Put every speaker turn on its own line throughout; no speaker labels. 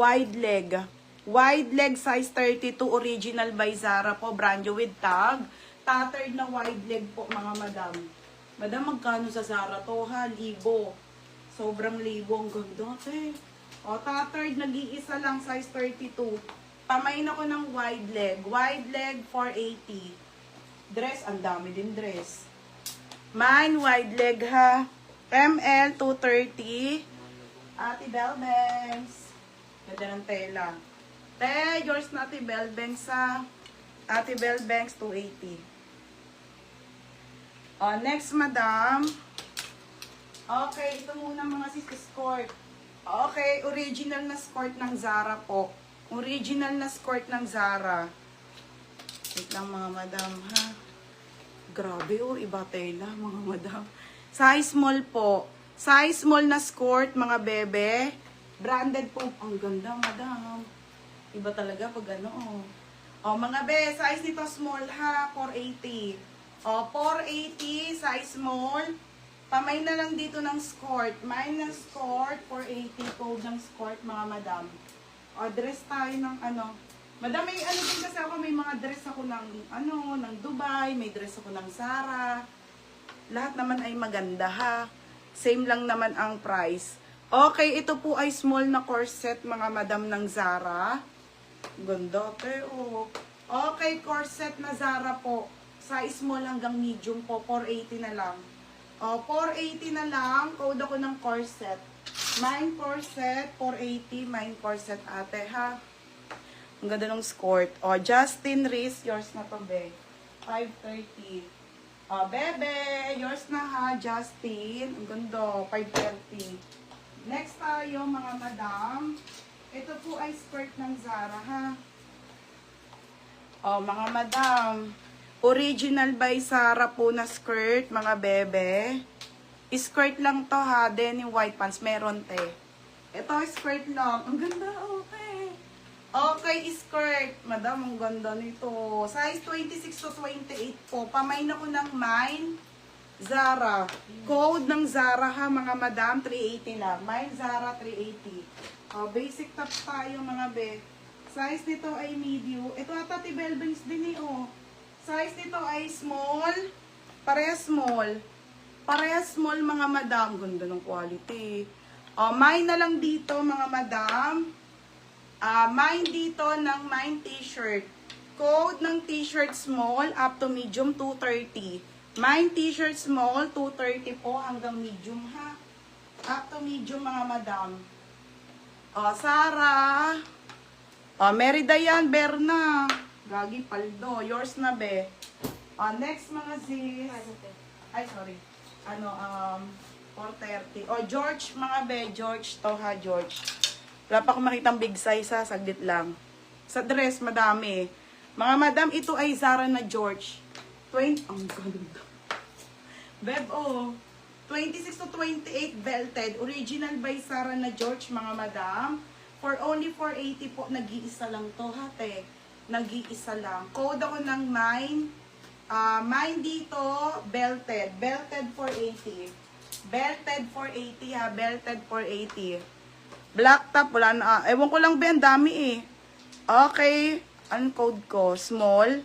wide leg. Wide leg size 32 original by Zara po. Brand new with tag. Tattered na wide leg po mga madam. Madam, magkano sa Zara to ha? 1,000. Sobrang 1,000. Ang ganda eh. O, tattered, nag-iisa lang size 32. Pamain ako ng wide leg. Wide leg 480. Dress, ang dami din dress. Mine, wide leg ha. ML 230. Ate Belbanks. Ganda ng tela. Te, yours na Ate Belbanks ha. Ate Belbanks 280. Next madam. Okay, ito muna mga sis skirt. Okay, original na skirt ng Zara po. Original na skirt ng Zara. Wait lang mga madam ha. Grabe oh, iba tela mga madam. Size small po. Size small na skirt mga bebe. Branded po. Ang ganda madam. Iba talaga pag ano oh. O mga be, size nito small ha. 480. O 480 size small. Pamay na lang dito ng skirt. Mine ng skirt 480 code ng skirt mga madam. O dress tayo ng ano. Madam, may ano din kasi ako, may mga dress ako ng ano, ng Dubai, may dress ako ng Zara. Lahat naman ay maganda ha. Same lang naman ang price. Okay, ito po ay small na corset mga madam ng Zara. Ganda, pero okay, corset na Zara po. Size small hanggang medium po, 480 na lang. O, 480 na lang, code ako ng corset. Mine corset, 480, mine corset ate ha. Ang ganda ng skirt. O, Justin Reese, yours na to, be. 530. O, bebe, yours na ha, Justin. Ang ganda, 530. Next tayo, mga madam. Ito po ay skirt ng Zara, ha. O, mga madam. Original by Zara po na skirt, mga bebe. Skirt lang to, ha. Denim white pants, meron, te. Ito, skirt lang. Ang ganda, okay. Okay, skirt. Madam, ang ganda nito. Size 26 to 28 po. Pamain ako ng mine. Zara. Code ng Zara ha, mga madam. 380 lang. Mine Zara, 380. Basic tops tayo, mga be. Size nito ay medium. Ito ata Belbanks din eh, oh. Size nito ay small. Parehas small. Parehas small, mga madam. Ganda ng quality. Mine na lang dito, mga madam. Mine dito ng mine t-shirt. Code ng t-shirt small up to medium 230. Mine t-shirt small 230 po hanggang medium ha. Up to medium mga madam. Sarah. Mary Diane Berna. Gagi Paldo. Yours na be. Next mga sis. Ay sorry. 430. George mga be. George to ha George. Wala pa akong makitang big size ha, saglit lang. Sa dress, madami. Mga madam, ito ay Zara na George. Ang ganda. Beb, 26 to 28 belted. Original by Zara na George, mga madam. For only 480 po, nag-iisa lang to ha, te. Nag-iisa lang. Code ako ng mine. Mine dito, belted. Belted 480. Belted 480 ha, belted 480. Black top, wala na. Ewan ko lang ba, ang dami eh. Okay. Anong code ko? Small.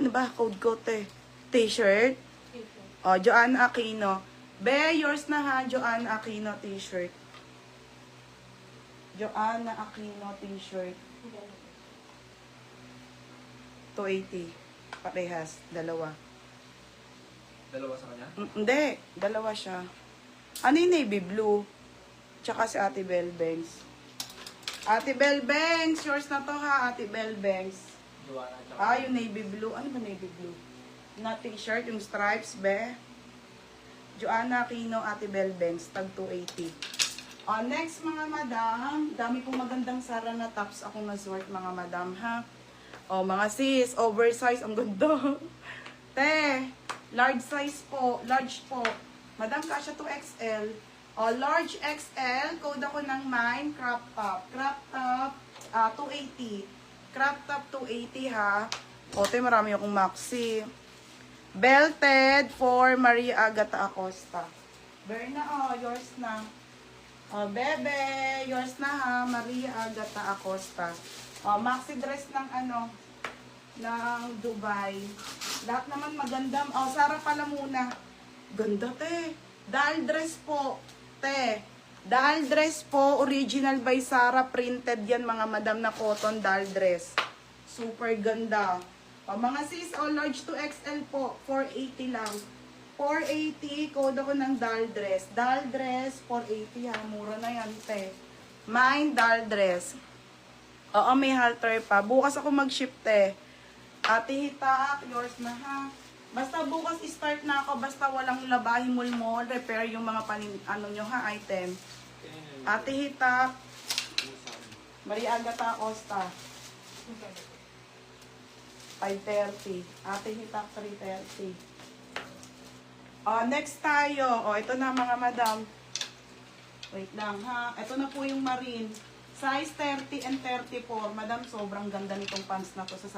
Ano ba? Code ko, te. T-shirt. Joanna Aquino. Be, yours na ha. Joanna Aquino t-shirt. Joanna Aquino t-shirt. 280. Parehas. Dalawa.
Dalawa sa kanya?
Hindi. Dalawa siya. Ano yung navy blue? Tsaka si Ate Belbanks. Ate Belbanks, yours na to ha, Ate Belbanks. Yung navy blue. Ano ba navy blue? Na t-shirt, yung stripes, be. Joanna Aquino, Ate Belbanks, tag 280. Next mga madam, dami pong magandang Zara na tops akong nasort mga madam ha. Mga sis, oversize, ang ganda. Te, large size po, large po. Madam, kasya to XL. Large XL, code ako ng mine, crop top. Crop top, 280. Crop top, 280 ha. Te, marami akong maxi. Belted for Maria Agata Acosta. Berna, yours na. Oh, bebe, yours na ha, Maria Agata Acosta. Oh, maxi dress ng ano, ng Dubai. Lahat naman maganda. Oh, Sarah pala muna. Ganda, te. Dahil dress po, te. Dahil dress po, original by Sarah, printed yan mga madam na cotton dahil dress. Super ganda. O, mga sis, large to XL po, 480 lang. 480, code ako ng dahil dress. Dahil dress, 480 ha, mura na yan, te. Mine, dahil dress. Oo, may halter pa. Bukas ako mag-ship, te. Ate Hitak, yours na ha. Basta bukas start na ako, basta walang labahin mulmol, repair yung mga ano nyo ha, item. Ate Hitak, Maria Agata Acosta, 5:30. Ate Hitak, 3:30. Next tayo. Ito na mga madam. Wait lang ha. Ito na po yung marine. Size 30 and 34. Madam, sobrang ganda nitong pants na to sa